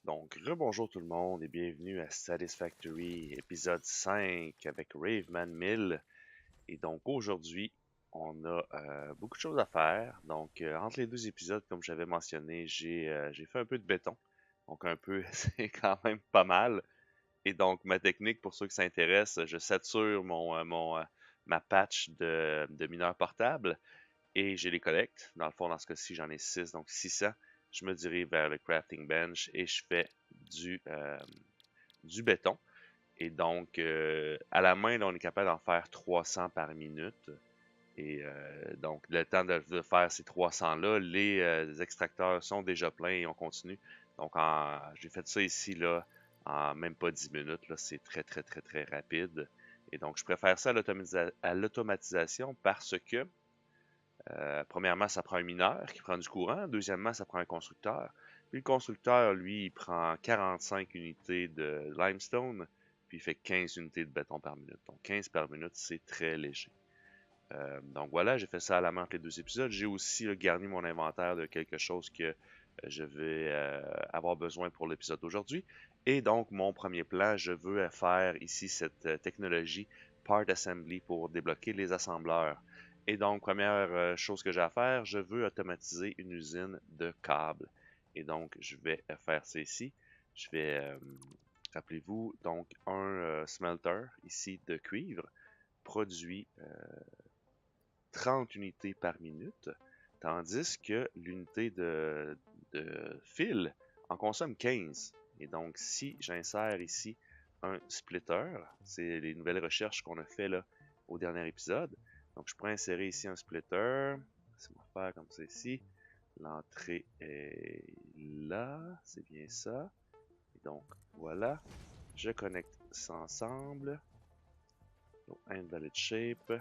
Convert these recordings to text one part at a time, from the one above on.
Donc, rebonjour tout le monde et bienvenue à Satisfactory épisode 5 avec Raveman 1000. Et donc aujourd'hui, on a beaucoup de choses à faire. Donc, entre les deux épisodes, comme j'avais mentionné, j'ai fait un peu de béton. Donc, un peu, c'est quand même pas mal. Et donc, ma technique, pour ceux qui s'intéressent, je sature ma patch de mineur portable et je les collecte. Dans le fond, dans ce cas-ci, j'en ai 6, donc 600. Je me dirige vers le crafting bench et je fais du, euh, du béton. Et donc, à la main, là, on est capable d'en faire 300 par minute. Et donc, le temps de faire ces 300-là, les extracteurs sont déjà pleins et on continue. Donc, j'ai fait ça ici, là, en même pas 10 minutes. Là, c'est très, très, très, très rapide. Et donc, je préfère ça à l'automatisation parce que premièrement, ça prend un mineur qui prend du courant. Deuxièmement, ça prend un constructeur. Puis le constructeur, lui, il prend 45 unités de limestone, puis il fait 15 unités de béton par minute. Donc 15 par minute, c'est très léger. Donc voilà, j'ai fait ça à la main entre les deux épisodes. J'ai aussi garni mon inventaire de quelque chose que je vais avoir besoin pour l'épisode d'aujourd'hui. Et donc, mon premier plan, je veux faire ici cette technologie Part Assembly pour débloquer les assembleurs. Et donc, première chose que j'ai à faire, je veux automatiser une usine de câbles. Et donc, je vais faire ça ici. Je vais, rappelez-vous, donc un smelter ici de cuivre produit 30 unités par minute, tandis que l'unité de fil en consomme 15. Et donc, si j'insère ici un splitter, c'est les nouvelles recherches qu'on a fait là au dernier épisode. Donc, je pourrais insérer ici un splitter. C'est va faire comme ça ici. L'entrée est là, c'est bien ça. Et donc, voilà. Je connecte ça ensemble. Donc, invalid shape.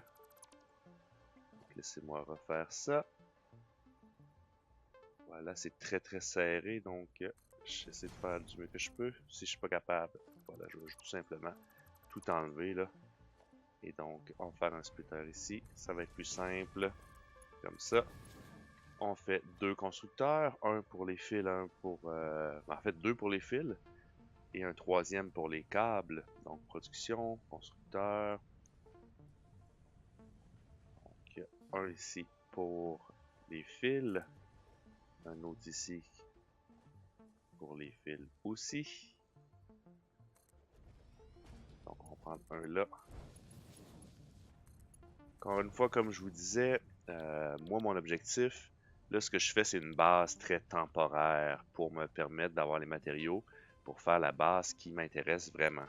Laissez-moi refaire ça. Voilà, c'est très très serré, donc j'essaie de faire du mieux que je peux. Si je suis pas capable, voilà, je vais tout simplement tout enlever là. Et donc, on va faire un splitter ici. Ça va être plus simple. Comme ça. On fait deux constructeurs, un pour les fils, un pour... en fait, deux pour les fils et un troisième pour les câbles. Donc, production, constructeur. Donc, un ici pour les fils, un autre ici pour les fils aussi. Donc, on prend un là. Encore une fois, comme je vous disais, moi, mon objectif, là, ce que je fais, c'est une base très temporaire pour me permettre d'avoir les matériaux pour faire la base qui m'intéresse vraiment.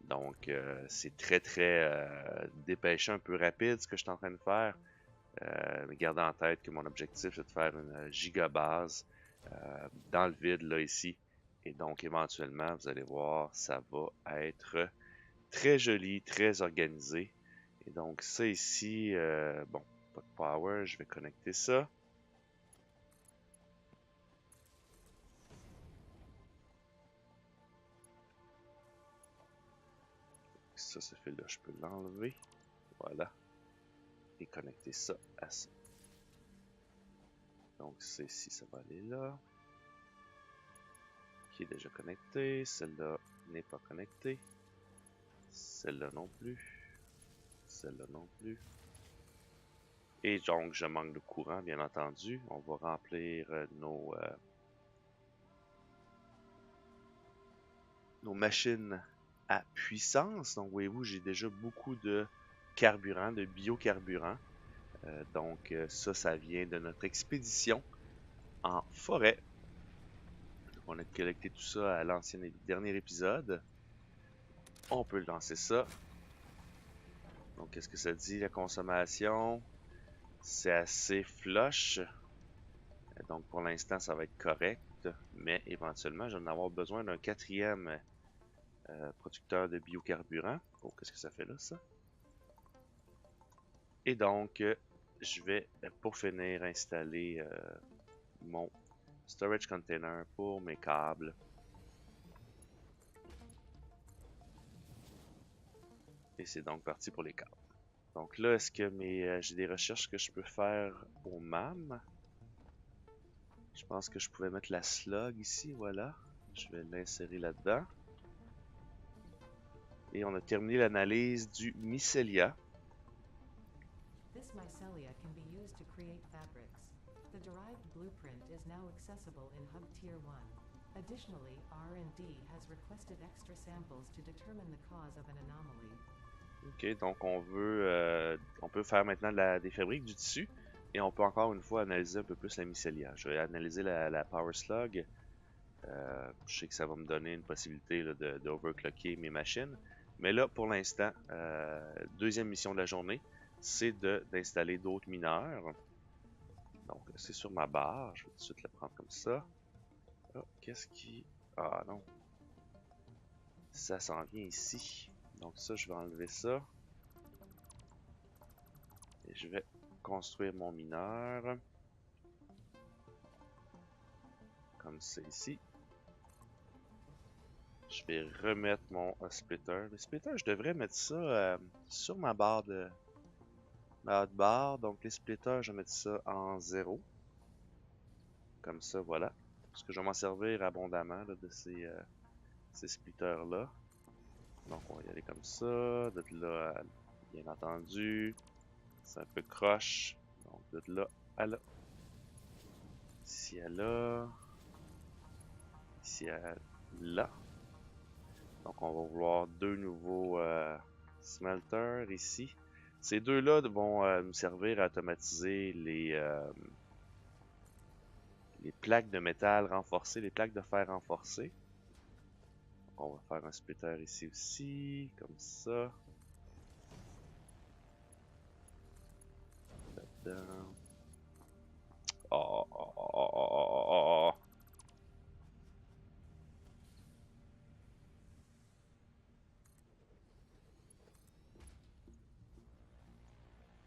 Donc, c'est très, très dépêché, un peu rapide ce que je suis en train de faire. Mais gardez en tête que mon objectif, c'est de faire une gigabase dans le vide, là, ici. Et donc, éventuellement, vous allez voir, ça va être très joli, très organisé. Et donc, ça ici, bon, pas de power, je vais connecter ça. Ça, ce fil-là, je peux l'enlever. Voilà. Et connecter ça à ça. Donc, celle-ci, ça va aller là. Qui est déjà connecté. Celle-là n'est pas connectée. Celle-là non plus. Celle-là non plus. Et donc, je manque de courant, bien entendu. On va remplir nos machines à puissance. Donc, voyez-vous, j'ai déjà beaucoup de carburant, de biocarburant. Donc, ça vient de notre expédition en forêt. Donc, on a collecté tout ça à l'ancien dernier épisode. On peut lancer ça. Donc, qu'est-ce que ça dit, la consommation? C'est assez flush. Donc, pour l'instant, ça va être correct. Mais éventuellement, je vais en avoir besoin d'un quatrième producteur de biocarburant. Oh, qu'est-ce que ça fait là, ça? Et donc, je vais, pour finir, installer mon storage container pour mes câbles. Et c'est donc parti pour les câbles. Donc là, est-ce que j'ai des recherches que je peux faire au MAM? Je pense que je pouvais mettre la slug ici, voilà. Je vais l'insérer là-dedans. Et on a terminé l'analyse du mycélia. This mycelia can be used to create fabrics. The derived blueprint is now accessible in Hub Tier 1. Additionally, R&D has requested extra samples to determine the cause of an anomaly. Ok, donc on peut faire maintenant des fabriques du tissu et on peut encore une fois analyser un peu plus la mycélia. Je vais analyser la Power Slug. Je sais que ça va me donner une possibilité d'overclocker mes machines. Mais là, pour l'instant, deuxième mission de la journée, c'est d'installer d'autres mineurs. Donc, c'est sur ma barre. Je vais tout de suite le prendre comme ça. Oh, qu'est-ce qui... Ah non. Ça s'en vient ici. Donc ça, je vais enlever ça. Et je vais construire mon mineur. Comme ça ici. Je vais remettre mon splitter. Le splitter, je devrais mettre ça sur ma barre de barre. Donc les splitters, je vais mettre ça en 0. Comme ça, voilà. Parce que je vais m'en servir abondamment là, de ces splitters-là. Donc on va y aller comme ça. De là, bien entendu. C'est un peu croche. Donc de là à là. Ici à là. Ici à là. Donc on va vouloir deux nouveaux smelters ici. Ces deux-là vont nous servir à automatiser les plaques de métal renforcées, les plaques de fer renforcées. Donc on va faire un splitter ici aussi, comme ça. Là-dedans. Oh, oh, oh, oh, oh, oh, oh, oh.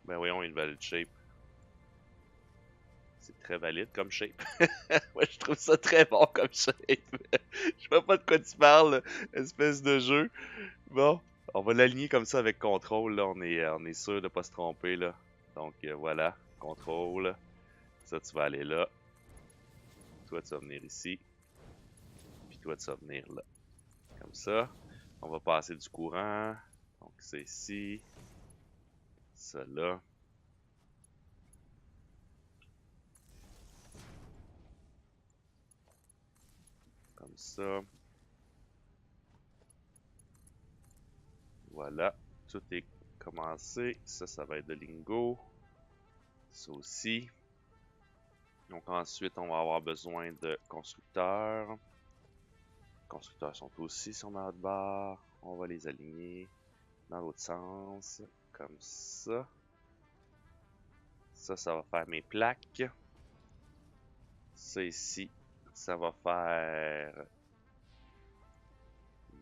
Ben voyons, une valide shape. C'est très valide comme shape. Moi, je trouve ça très bon comme shape. Je vois pas de quoi tu parles, espèce de jeu. Bon, on va l'aligner comme ça avec contrôle. Là. On est sûr de pas se tromper. Là. Donc voilà, contrôle. Ça, tu vas aller là. Toi, tu vas venir ici. Puis toi, tu vas venir là. Comme ça. On va passer du courant. Donc c'est ici. Ça là. Comme ça. Voilà. Tout est commencé. Ça va être de lingot. Ça aussi. Donc ensuite, on va avoir besoin de constructeurs. Les constructeurs sont aussi sur ma hotbar. On va les aligner dans l'autre sens. Comme ça. Ça va faire mes plaques. Ça ici, ça va faire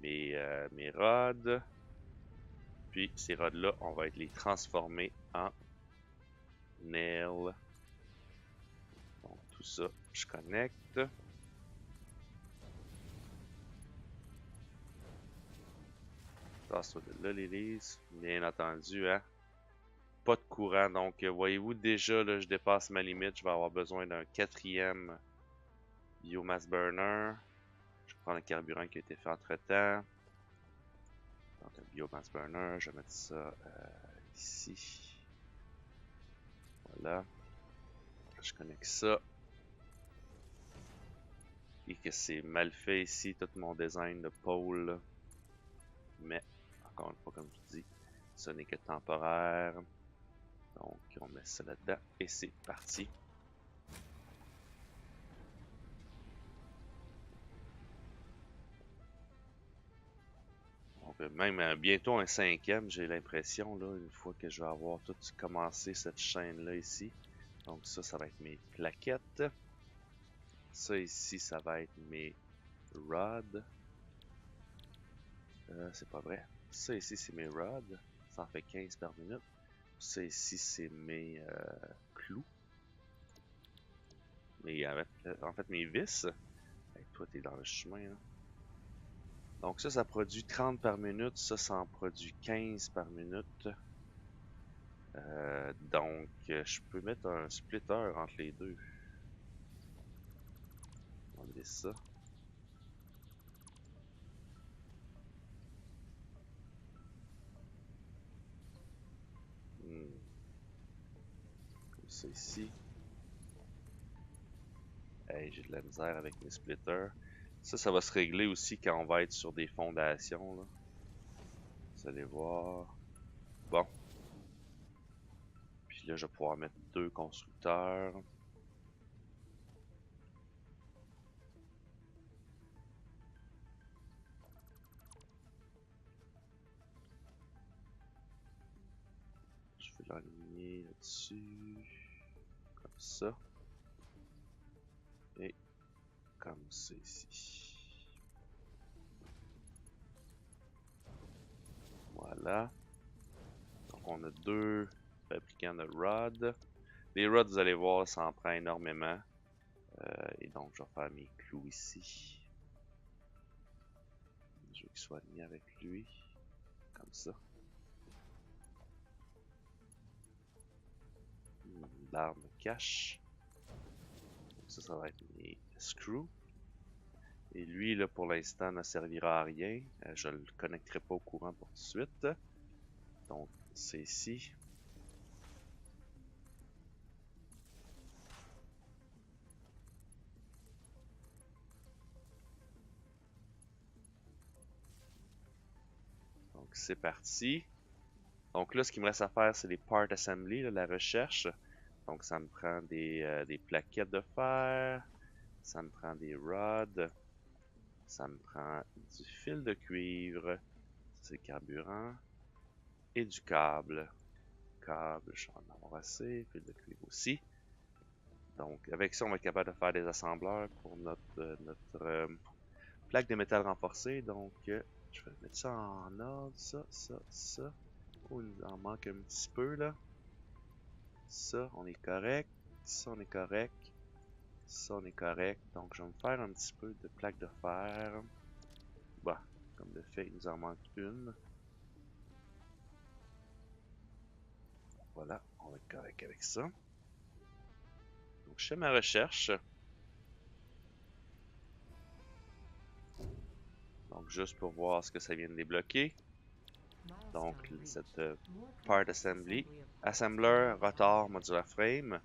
mes rods. Puis ces rods-là, on va les transformer en nails. Donc tout ça, je connecte. Tasse-toi de là, l'hélice. Bien entendu, hein. Pas de courant, donc voyez-vous déjà, là, je dépasse ma limite. Je vais avoir besoin d'un quatrième biomass burner. Je prends le carburant qui a été fait entre-temps. Donc un biomass burner, je vais mettre ça ici. Voilà. Je connecte ça. Et que c'est mal fait ici, tout mon design de pôle. Mais, encore une fois, comme je dis, ce n'est que temporaire. Donc, on met ça là-dedans et c'est parti. Donc, même bientôt un cinquième, j'ai l'impression, là, une fois que je vais avoir tout commencé cette chaîne-là ici. Donc, ça va être mes plaquettes. Ça ici, ça va être mes rods. C'est pas vrai. Ça ici, c'est mes rods. Ça en fait 15 par minute. Ça ici, c'est mes clous. En fait, mes vis. Hey, toi, t'es dans le chemin. Là. Donc ça produit 30 par minute. Ça en produit 15 par minute. Donc, je peux mettre un splitter entre les deux. On va enlever ça. ça ici. Hey, j'ai de la misère avec mes splitters. Ça va se régler aussi quand on va être sur des fondations, là. Vous allez voir. Bon. Puis là, je vais pouvoir mettre 2 constructeurs. Je vais l'aligner là-dessus. Comme ça. Et comme ça ici. Voilà. Donc on a 2 fabricants de rods. Les rods, vous allez voir, ça en prend énormément. Et donc je vais faire mes clous ici. Je veux qu'il soit aligné avec lui. Comme ça. L'arme cache. Ça va être mes screws. Et lui, là, pour l'instant, ne servira à rien. Je le connecterai pas au courant pour tout de suite. Donc, c'est ici. Donc, c'est parti. Donc là, ce qu'il me reste à faire, c'est les part assembly, là, la recherche. Donc, ça me prend des plaquettes de fer. Ça me prend des rods. Ça me prend du fil de cuivre. C'est le carburant. Et du câble. Câble, je vais en avoir assez. Fil de cuivre aussi. Donc, avec ça, on va être capable de faire des assembleurs pour notre plaque de métal renforcée. Donc, je vais mettre ça en ordre. Ça. Oh, il nous en manque un petit peu, là. Ça, on est correct. Ça, on est correct. Ça, on est correct. Donc, je vais me faire un petit peu de plaque de fer. Bah, comme de fait, il nous en manque une. Voilà, on va être correct avec ça. Donc, je fais ma recherche. Donc, juste pour voir ce que ça vient de débloquer. Donc, cette part assembly. Assembler, rotor, modular frame.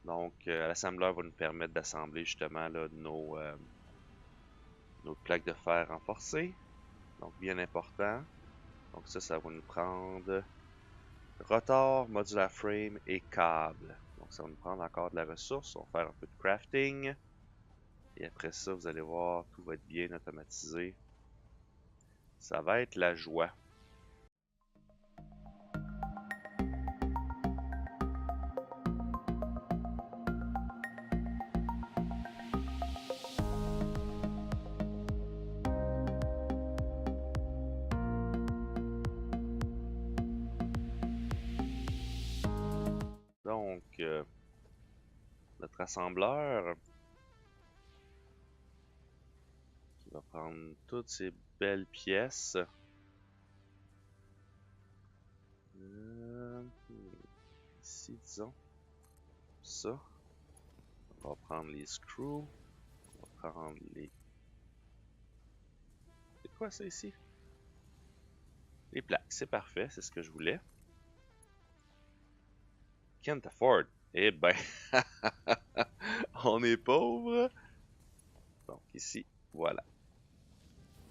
Donc, l'assembleur va nous permettre d'assembler justement là, nos plaques de fer renforcées. Donc, bien important. Donc, ça va nous prendre rotor, modular frame et câble. Donc, ça va nous prendre encore de la ressource. On va faire un peu de crafting. Et après ça, vous allez voir, tout va être bien automatisé. Ça va être la joie. Donc, notre assembleur qui va prendre toutes ces belles pièces. Ici, disons. Ça. On va prendre les screws. On va prendre les... C'est quoi ça ici? Les plaques, c'est parfait, c'est ce que je voulais. Can't afford. Eh ben, on est pauvre. Donc ici, voilà.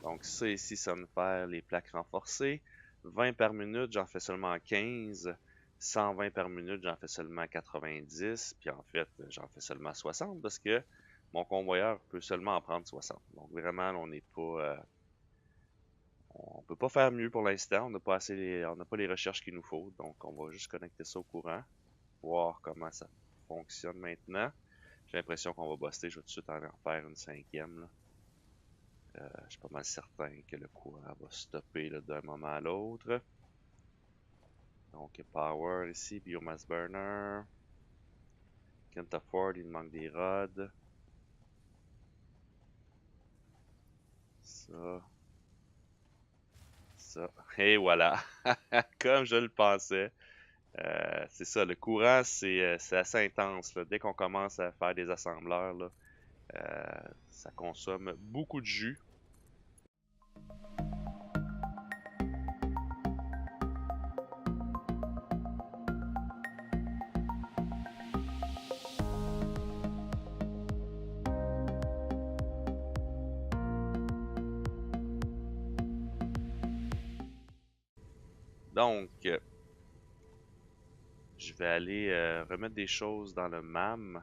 Donc ça ici, ça va me faire les plaques renforcées. 20 par minute, j'en fais seulement 15. 120 par minute, j'en fais seulement 90. Puis en fait, j'en fais seulement 60 parce que mon convoyeur peut seulement en prendre 60. Donc vraiment, on n'est pas... on peut pas faire mieux pour l'instant. On n'a pas on n'a pas les recherches qu'il nous faut. Donc on va juste connecter ça au courant. Voir comment ça fonctionne maintenant. J'ai l'impression qu'on va buster. Je vais tout de suite en faire une 5e. Là. Je suis pas mal certain que le courant va stopper d'un moment à l'autre. Donc, power ici, biomass burner. Can't afford, il manque des rods. Ça. Ça. Et voilà. Comme je le pensais. C'est ça, le courant, c'est assez intense. Là. Dès qu'on commence à faire des assembleurs, là, ça consomme beaucoup de jus. Donc, je vais aller remettre des choses dans le MAM.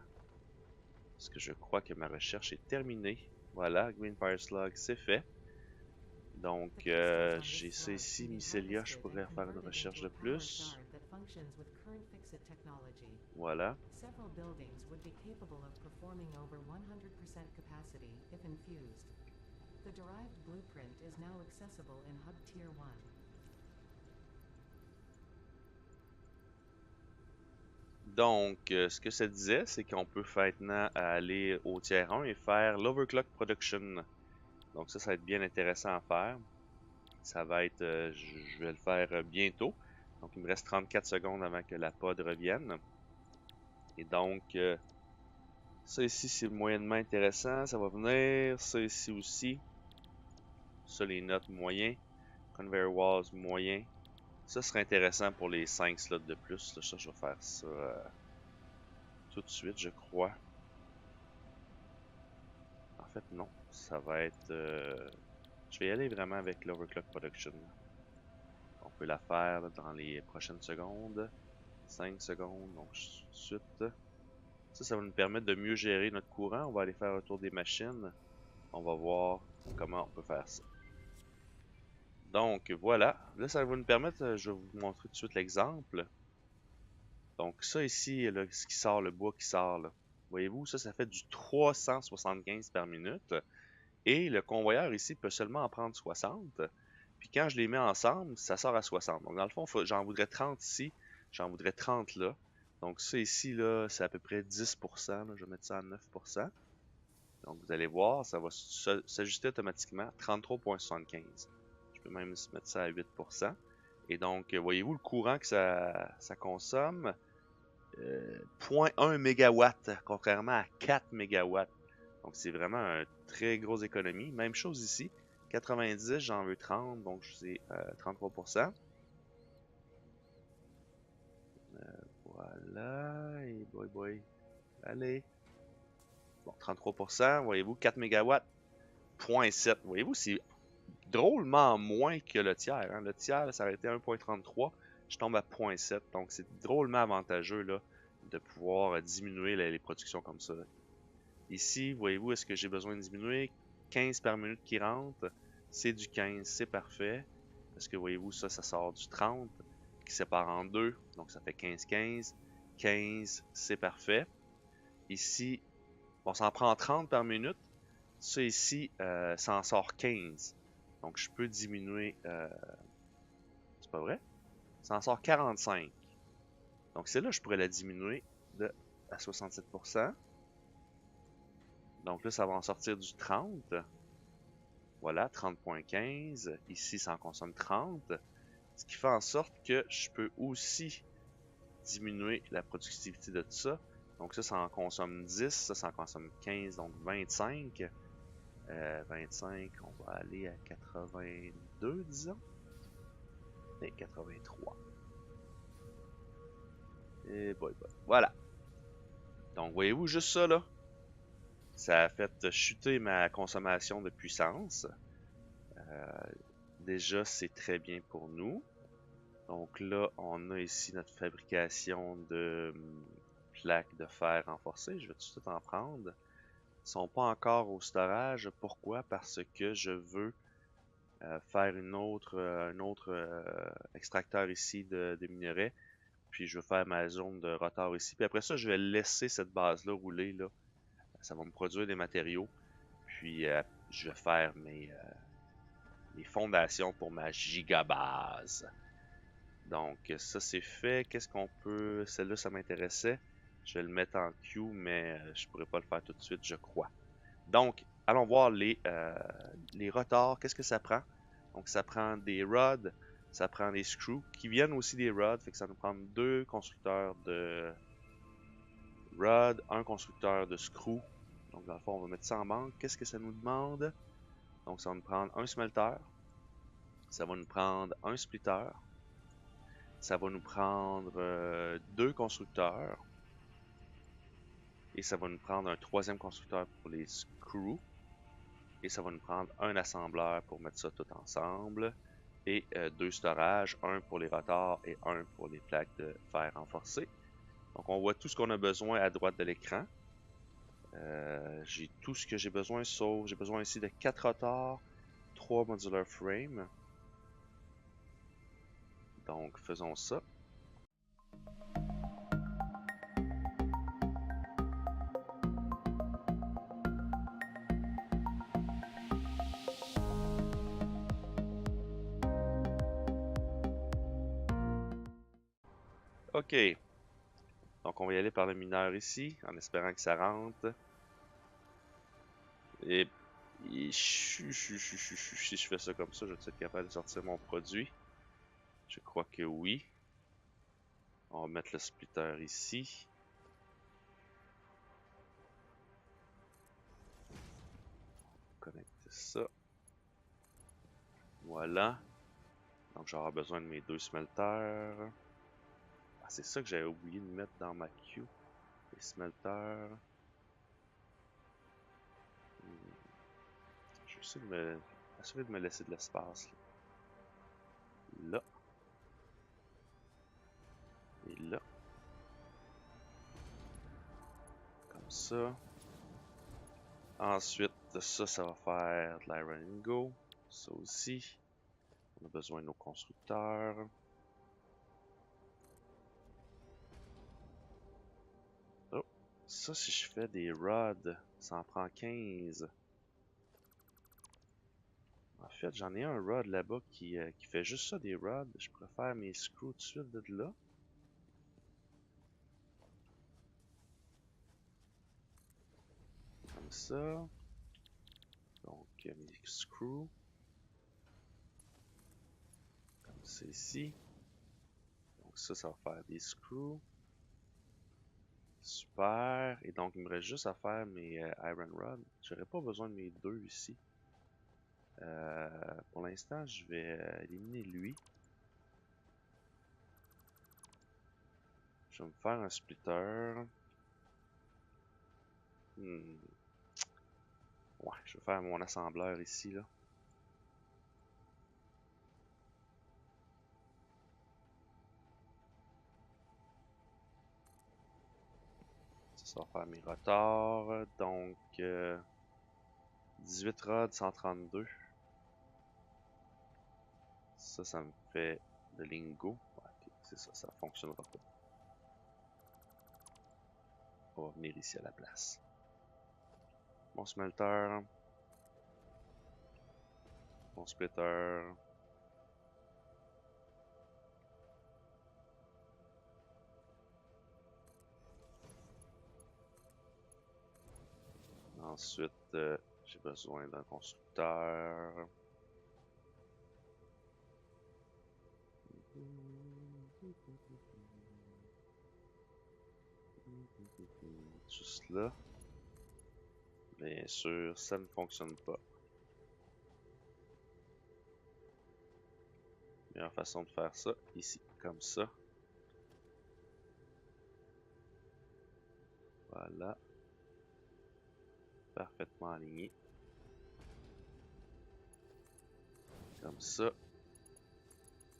Parce que je crois que ma recherche est terminée. Voilà, Green Fire Slug, c'est fait. Donc, j'ai ça ici, Mycelia, je pourrais faire une recherche de plus. Voilà. Several buildings would be capable of performing over 100% capacity if infused. The derived blueprint is now accessible in Hub Tier 1. Donc, ce que ça disait, c'est qu'on peut maintenant aller au tiers 1 et faire l'Overclock Production. Donc ça va être bien intéressant à faire. Ça va être, je vais le faire bientôt. Donc il me reste 34 secondes avant que la pod revienne. Et donc, ça ici c'est moyennement intéressant, ça va venir. Ça ici aussi. Ça les notes moyens. Conveyor Walls moyen. Ça serait intéressant pour les 5 slots de plus. Là, ça, je vais faire ça tout de suite, je crois. En fait, non. Ça va être... je vais y aller vraiment avec l'Overclock Production. On peut la faire là, dans les prochaines secondes. 5 secondes, donc tout de suite. Ça va nous permettre de mieux gérer notre courant. On va aller faire un tour des machines. On va voir comment on peut faire ça. Donc voilà. Là, ça va nous permettre, je vais vous montrer tout de suite l'exemple. Donc ça ici, là, ce qui sort, le bois qui sort, là. Voyez-vous, ça fait du 375 par minute. Et le convoyeur ici peut seulement en prendre 60. Puis quand je les mets ensemble, ça sort à 60. Donc dans le fond, j'en voudrais 30 ici, j'en voudrais 30 là. Donc ça ici, là, c'est à peu près 10%. Là. Je vais mettre ça à 9%. Donc vous allez voir, ça va s'ajuster automatiquement. 33,75. Je peux même mettre ça à 8%. Et donc, voyez-vous le courant que ça consomme? 0,1 MW, contrairement à 4 MW. Donc c'est vraiment une très grosse économie. Même chose ici. 90, j'en veux 30, donc c'est 33%. Voilà, et boy. Allez. Bon, 33%, voyez-vous, 4 MW, 0,7. Voyez-vous, c'est drôlement moins que le tiers. Hein. Le tiers, ça aurait été 1,33. Je tombe à 0,7. Donc c'est drôlement avantageux là, de pouvoir diminuer les productions comme ça. Ici, voyez-vous, est-ce que j'ai besoin de diminuer? 15 par minute qui rentre. C'est du 15, c'est parfait. Parce que voyez-vous, ça sort du 30 qui sépare en deux. Donc ça fait 15. 15, c'est parfait. Ici, bon, ça en prend 30 par minute. Ça ici, ça en sort 15. Donc je peux diminuer... c'est pas vrai? Ça en sort 45. Donc c'est là que je pourrais la diminuer à 67%. Donc là, ça va en sortir du 30. Voilà, 30.15. Ici, ça en consomme 30. Ce qui fait en sorte que je peux aussi diminuer la productivité de tout ça. Donc ça en consomme 10. Ça en consomme 15, donc 25. 25, on va aller à 82, disons. Et 83. Et boy. Voilà. Donc, voyez-vous, juste ça, là. Ça a fait chuter ma consommation de puissance. Déjà, c'est très bien pour nous. Donc là, on a ici notre fabrication de plaques de fer renforcées. Je vais tout de suite en prendre. Ils ne sont pas encore au storage. Pourquoi? Parce que je veux faire un autre extracteur ici de minerais. Puis je vais faire ma zone de rotor ici. Puis après ça, je vais laisser cette base-là rouler. Là. Ça va me produire des matériaux. Puis je vais faire mes fondations pour ma gigabase. Donc ça c'est fait. Qu'est-ce qu'on peut... Celle-là ça m'intéressait. Je vais le mettre en queue, mais je pourrais pas le faire tout de suite, je crois. Donc, allons voir les rotors. Qu'est-ce que ça prend? Donc ça prend des rods, ça prend des screws, qui viennent aussi des rods. Fait que ça nous prend 2 constructeurs de rods, un constructeur de screws. Donc dans le fond, on va mettre ça en banque. Qu'est-ce que ça nous demande? Donc ça va nous prendre un smelter. Ça va nous prendre un splitter. Ça va nous prendre 2 constructeurs. Et ça va nous prendre un 3e constructeur pour les screws. Et ça va nous prendre un assembleur pour mettre ça tout ensemble. et 2 storages, un pour les rotors et un pour les plaques de fer renforcées. Donc on voit tout ce qu'on a besoin à droite de l'écran. J'ai tout ce que j'ai besoin, sauf j'ai besoin ici de 4 rotors, 3 modular frames. Donc faisons ça. Ok, donc on va y aller par le mineur ici, en espérant que ça rentre. Et si je fais ça comme ça, je vais être capable de sortir mon produit. Je crois que oui. On va mettre le splitter ici. Connecter ça. Voilà. Donc j'aurai besoin de mes 2 smelters. Ah, c'est ça que j'avais oublié de mettre dans ma queue. Les smelters. Je vais essayer de assurer de me laisser de l'espace. Là. Et là. Comme ça. Ensuite, ça va faire de l'iron ingot. Ça aussi. On a besoin de nos constructeurs. Oh. Ça, si je fais des rods, ça en prend 15. En fait, j'en ai un rod là-bas qui fait juste ça, des rods. Je préfère mes screws tout de suite de là. Comme ça. Donc, mes screws. Comme ça ici. Donc ça va faire des screws. Super. Et donc, il me reste juste à faire mes iron rods. J'aurais pas besoin de mes 2 ici. Pour l'instant, je vais éliminer lui. Je vais me faire un splitter. Ouais, je vais faire mon assembleur ici, là. Ça va faire mes rotors. Donc, 18 rods, 132. Ça me fait de lingot. Ok, c'est ça, ça fonctionnera pas. On va venir ici à la place. Mon smelter. Mon splitter. Ensuite, j'ai besoin d'un constructeur. Juste là. Bien sûr, ça ne fonctionne pas. Meilleure façon de faire ça, ici, comme ça. Voilà. Parfaitement aligné. Comme ça.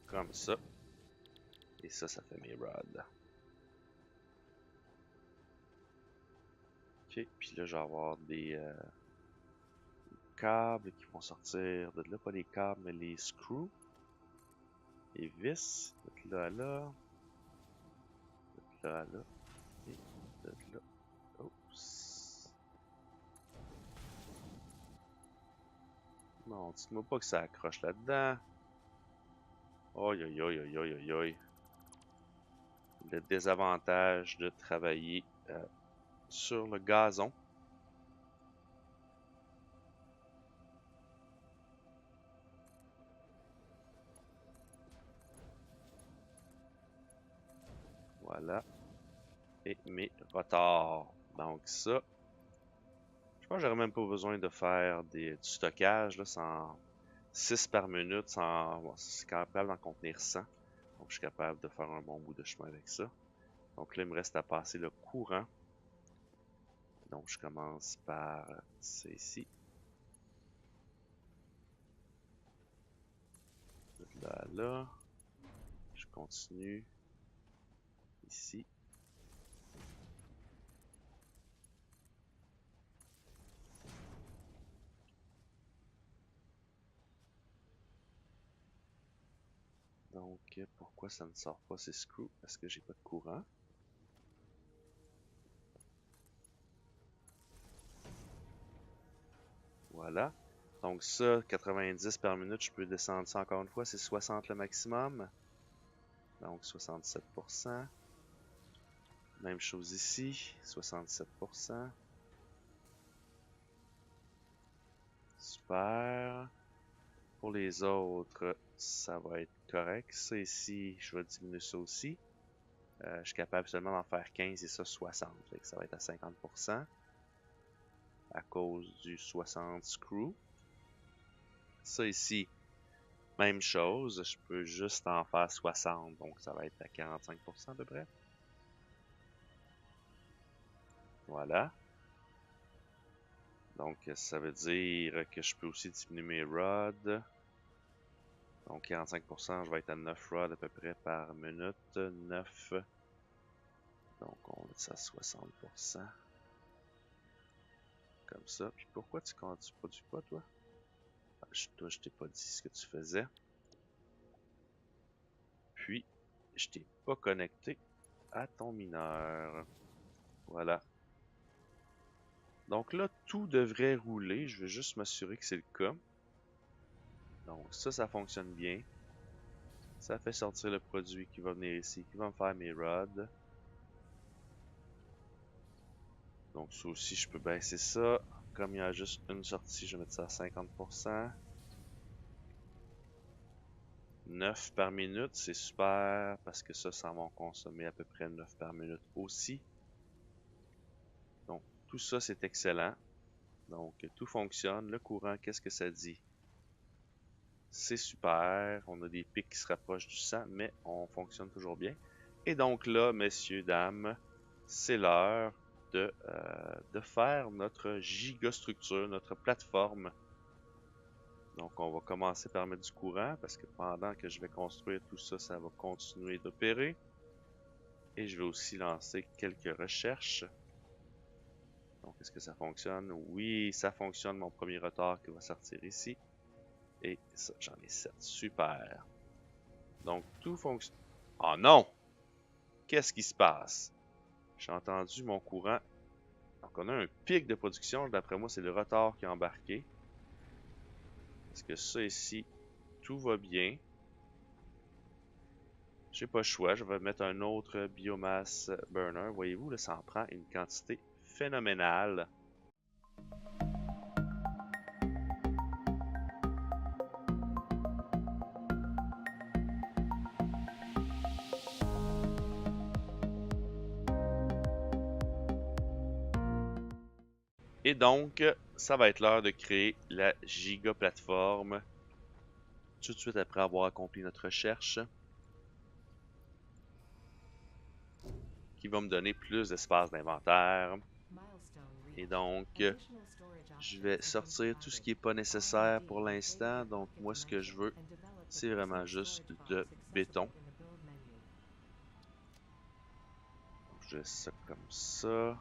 Comme ça. Et ça fait mes rods. Ok, puis là, je vais avoir des câbles qui vont sortir de là, pas les câbles, mais les screws. Les vis, de là à là. De là à là. Et de là. Oups. Non, dites-moi pas que ça accroche là-dedans. Oi, oi, oi, oi, oi, oi, oi. Le désavantage de travailler sur le gazon. Voilà. Et mes rotors. Donc ça, je pense que j'aurais même pas besoin de faire du stockage, là, sans 6 par minute, c'est capable d'en contenir 100. Donc je suis capable de faire un bon bout de chemin avec ça. Donc là, il me reste à passer le courant. Donc je commence par ça ici. là à là. Je continue ici. Donc, pourquoi ça ne sort pas ces screws? Parce que j'ai pas de courant. Voilà. Donc ça, 90 par minute, je peux descendre ça encore une fois, c'est 60 le maximum. Donc 67%. Même chose ici, 67%. Super. Pour les autres, ça va être correct. Ça ici, je vais diminuer ça aussi. Je suis capable seulement d'en faire 15 et ça 60. Fait que ça va être à 50% à cause du 60 screw. Ça ici, même chose. Je peux juste en faire 60. Donc ça va être à 45% à peu près. Voilà. Donc ça veut dire que je peux aussi diminuer mes rods. Donc 45%, je vais être à 9 rods à peu près par minute. 9. Donc on va mettre ça à 60%. Comme ça. Puis pourquoi tu produis pas, toi? Toi, je t'ai pas dit ce que tu faisais. Puis, je t'ai pas connecté à ton mineur. Voilà. Donc là, tout devrait rouler. Je veux juste m'assurer que c'est le cas. Donc ça fonctionne bien. Ça fait sortir le produit qui va venir ici, qui va me faire mes rods. Donc ça aussi, je peux baisser ça. Comme il y a juste une sortie, je vais mettre ça à 50%. 9 par minute, c'est super parce que ça va en consommer à peu près 9 par minute aussi. Donc tout ça, c'est excellent. Donc tout fonctionne. Le courant, qu'est-ce que ça dit? C'est super. On a des pics qui se rapprochent du 100, mais on fonctionne toujours bien. Et donc là, messieurs, dames, c'est l'heure de faire notre gigastructure, notre plateforme. Donc on va commencer par mettre du courant parce que pendant que je vais construire tout ça, ça va continuer d'opérer. Et je vais aussi lancer quelques recherches. Donc est-ce que ça fonctionne? Oui, ça fonctionne. Mon premier rotor qui va sortir ici. Et ça, j'en ai 7. Super. Donc tout fonctionne. Oh non! Qu'est-ce qui se passe? J'ai entendu mon courant. Donc on a un pic de production. D'après moi, c'est le rotor qui a embarqué. Parce que ça ici, tout va bien. J'ai pas le choix. Je vais mettre un autre biomasse burner. Voyez-vous, là, ça en prend une quantité phénoménale. Et donc, ça va être l'heure de créer la giga plateforme. Tout de suite après avoir accompli notre recherche. Qui va me donner plus d'espace d'inventaire. Et donc, je vais sortir tout ce qui n'est pas nécessaire pour l'instant. Donc, moi, ce que je veux, c'est vraiment juste de béton. Je laisse ça comme ça.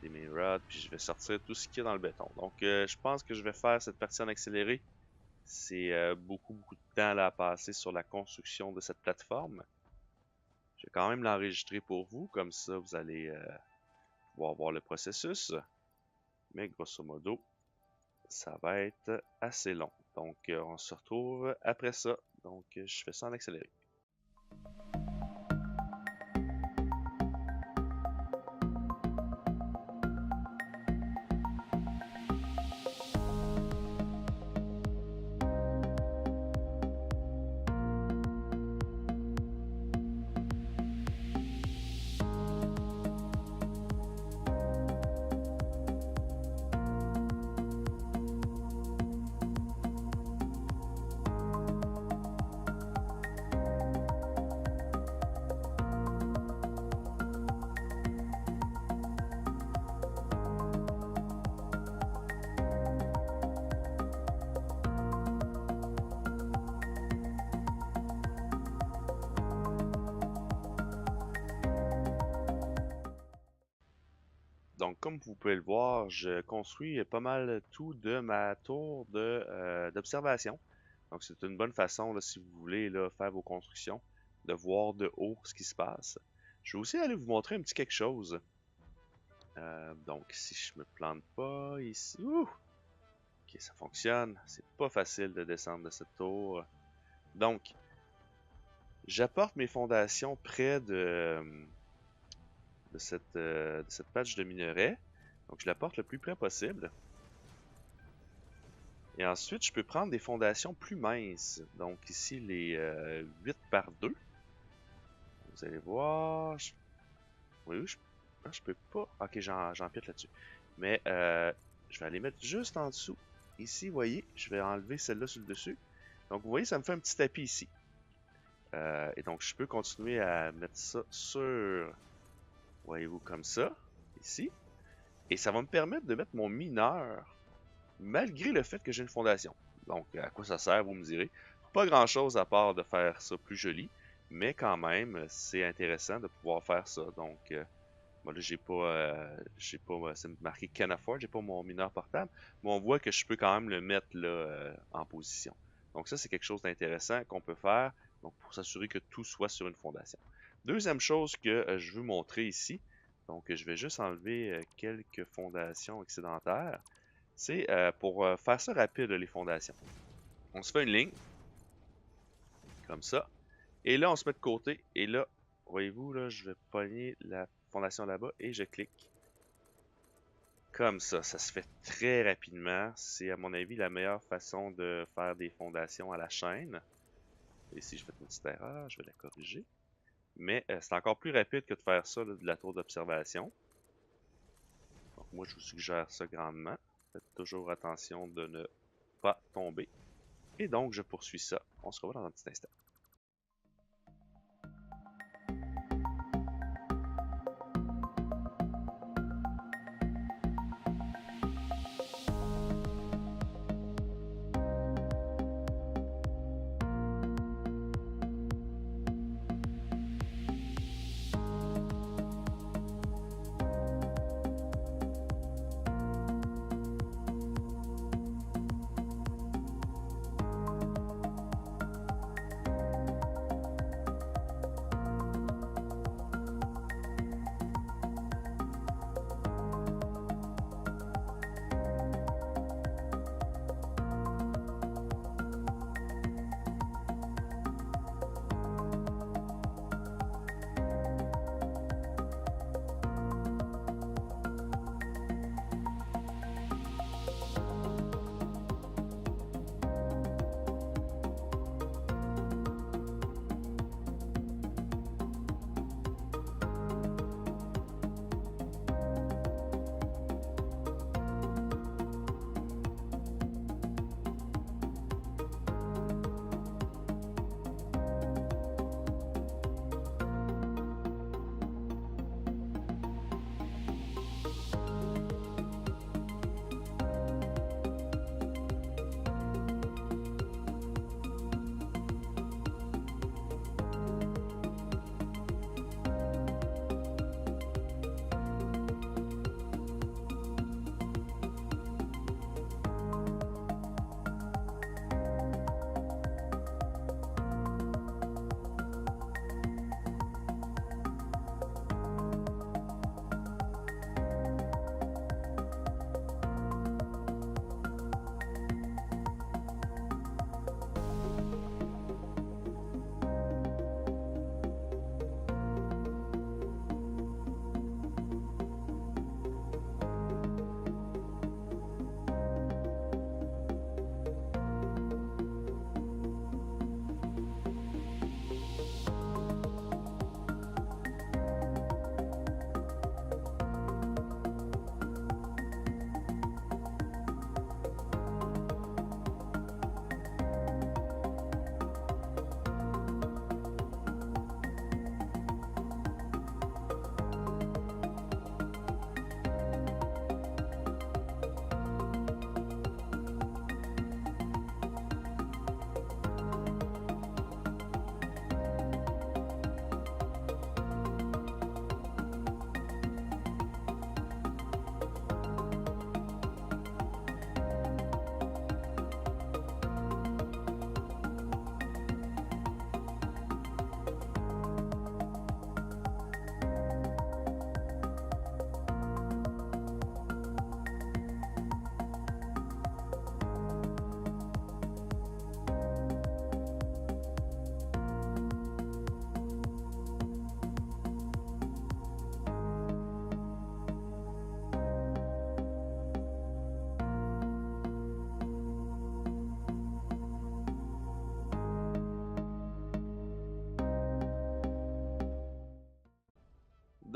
Mes rods, puis je vais sortir tout ce qu'il y a dans le béton. Donc, je pense que je vais faire cette partie en accéléré. C'est beaucoup de temps là, à passer sur la construction de cette plateforme. Je vais quand même l'enregistrer pour vous, comme ça vous allez pouvoir voir le processus. Mais grosso modo, ça va être assez long. Donc, on se retrouve après ça. Donc, je fais ça en accéléré. Donc, comme vous pouvez le voir, je construis pas mal tout de ma tour d'observation. Donc, c'est une bonne façon, là, si vous voulez là, faire vos constructions, de voir de haut ce qui se passe. Je vais aussi aller vous montrer un petit quelque chose. Donc, si je me plante pas ici... Ouh! Ok, ça fonctionne. C'est pas facile de descendre de cette tour. Donc, j'apporte mes fondations près de cette patch de minerai. Donc, je l'apporte le plus près possible. Et ensuite, je peux prendre des fondations plus minces. Donc, ici, les 8 par 2. Vous allez voir. Oui, je peux pas. Ok, j'empiète là-dessus. Mais je vais aller mettre juste en dessous. Ici, vous voyez, je vais enlever celle-là sur le dessus. Donc, vous voyez, ça me fait un petit tapis ici. Et donc, je peux continuer à mettre ça sur, voyez-vous, comme ça, ici. Et ça va me permettre de mettre mon mineur, malgré le fait que j'ai une fondation. Donc, à quoi ça sert, vous me direz? Pas grand-chose à part de faire ça plus joli, mais quand même, c'est intéressant de pouvoir faire ça. Donc, moi là, j'ai pas, c'est marqué Can Afford, j'ai pas mon mineur portable, mais on voit que je peux quand même le mettre là en position. Donc ça, c'est quelque chose d'intéressant qu'on peut faire, donc pour s'assurer que tout soit sur une fondation. Deuxième chose que je veux montrer ici, donc je vais juste enlever quelques fondations excédentaires, c'est pour faire ça rapide les fondations. On se fait une ligne, comme ça, et là on se met de côté, et là, voyez-vous, là, je vais pogner la fondation là-bas et je clique. Comme ça se fait très rapidement. C'est à mon avis la meilleure façon de faire des fondations à la chaîne. Et si je fais une petite erreur, je vais la corriger. Mais c'est encore plus rapide que de faire ça là, de la tour d'observation. Donc moi je vous suggère ça grandement. Faites toujours attention de ne pas tomber. Et donc je poursuis ça. On se revoit dans un petit instant.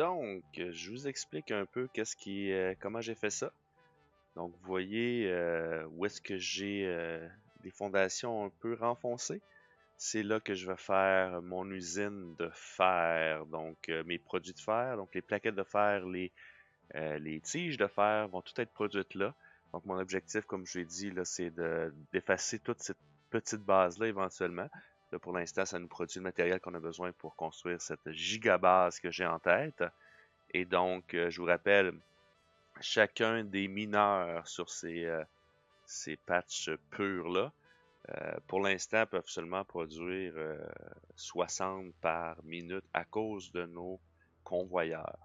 Donc, je vous explique un peu comment j'ai fait ça. Donc, vous voyez où est-ce que j'ai des fondations un peu renfoncées. C'est là que je vais faire mon usine de fer, donc mes produits de fer, donc les plaquettes de fer, les tiges de fer vont tout être produites là. Donc mon objectif, comme je l'ai dit, là, c'est d'effacer toute cette petite base-là éventuellement. Là, pour l'instant, ça nous produit le matériel qu'on a besoin pour construire cette gigabase que j'ai en tête. Et donc, je vous rappelle, chacun des mineurs sur ces patchs purs-là, pour l'instant, peuvent seulement produire 60 par minute à cause de nos convoyeurs.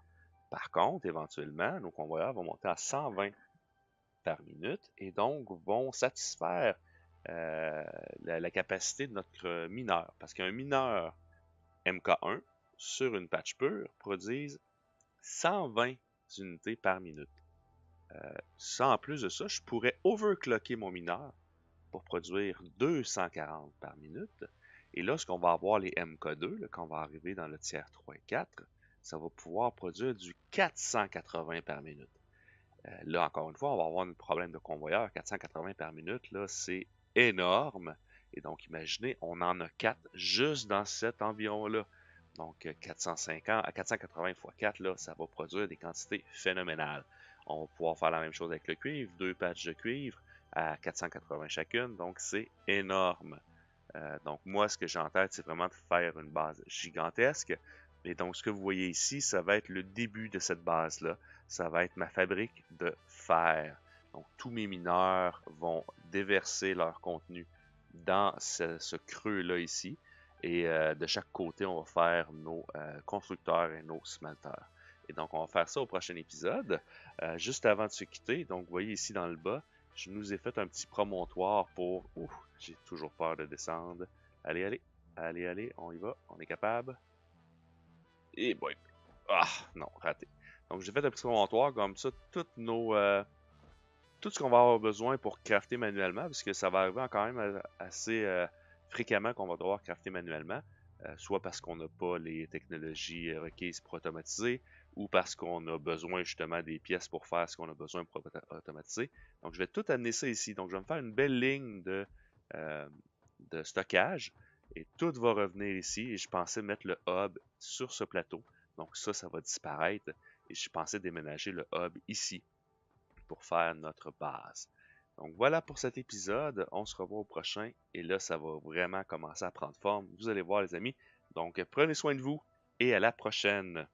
Par contre, éventuellement, nos convoyeurs vont monter à 120 par minute et donc vont satisfaire la capacité de notre mineur. Parce qu'un mineur MK1 sur une patch pure produise 120 unités par minute. En plus de ça, je pourrais overclocker mon mineur pour produire 240 par minute. Et lorsqu'on va avoir les MK2, là, quand on va arriver dans le tiers 3 et 4, ça va pouvoir produire du 480 par minute. Là, encore une fois, on va avoir un problème de convoyeur. 480 par minute, là, c'est énorme. Et donc, imaginez, on en a 4 juste dans cet environ-là. Donc, 450 à 480 x 4, là, ça va produire des quantités phénoménales. On va pouvoir faire la même chose avec le cuivre, 2 patchs de cuivre à 480 chacune, donc c'est énorme. Donc, moi, ce que j'ai en tête, c'est vraiment de faire une base gigantesque. Et donc, ce que vous voyez ici, ça va être le début de cette base-là. Ça va être ma fabrique de fer. Donc, tous mes mineurs vont déverser leur contenu dans ce creux-là ici. Et de chaque côté, on va faire nos constructeurs et nos smelteurs. Et donc, on va faire ça au prochain épisode. Juste avant de se quitter, donc, vous voyez ici dans le bas, je nous ai fait un petit promontoire pour... Ouh, j'ai toujours peur de descendre. Allez, allez, allez, allez, on y va, on est capable. Et boy. Ah, non, raté. Donc j'ai fait un petit promontoire comme ça, tout ce qu'on va avoir besoin pour crafter manuellement, parce que ça va arriver quand même assez fréquemment qu'on va devoir crafter manuellement, soit parce qu'on n'a pas les technologies requises pour automatiser, ou parce qu'on a besoin justement des pièces pour faire ce qu'on a besoin pour automatiser. Donc je vais tout amener ça ici. Donc je vais me faire une belle ligne de stockage, et tout va revenir ici. Et je pensais mettre le hub sur ce plateau. Donc ça va disparaître. Et je pensais déménager le hub ici pour faire notre base. Donc voilà pour cet épisode. On se revoit au prochain. Et là, ça va vraiment commencer à prendre forme. Vous allez voir, les amis. Donc prenez soin de vous et à la prochaine.